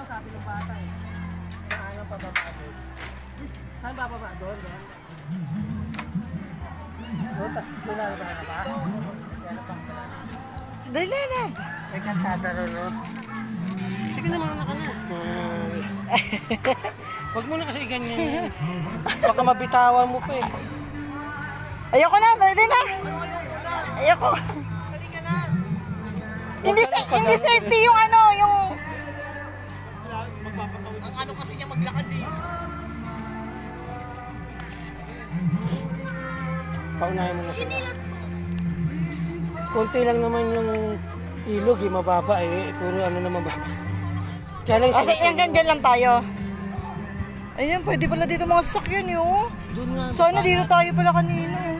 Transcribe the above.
sabi ng bata eh. Saan ang pababa doon? Saan bababa doon? Doon, tapos doon na ba? Dali na. May kalsada ron, no? Sige naman na ka na. Huwag mo na kasi ganyan. Baka mabitawan mo pa eh. Ayoko na, dali na. Ayoko. Hindi safety yung ano, yung... Ang ano kasi niya maglakad eh. Paunahin mo na siya. Kunti lang naman yung ilog eh, mababa eh. Puro ano na mababa. Kaya lang kasi hanggang dyan lang tayo. Ayun, pwede pala dito mga sasakyan eh, oh. Sana dito tayo pala kanina eh.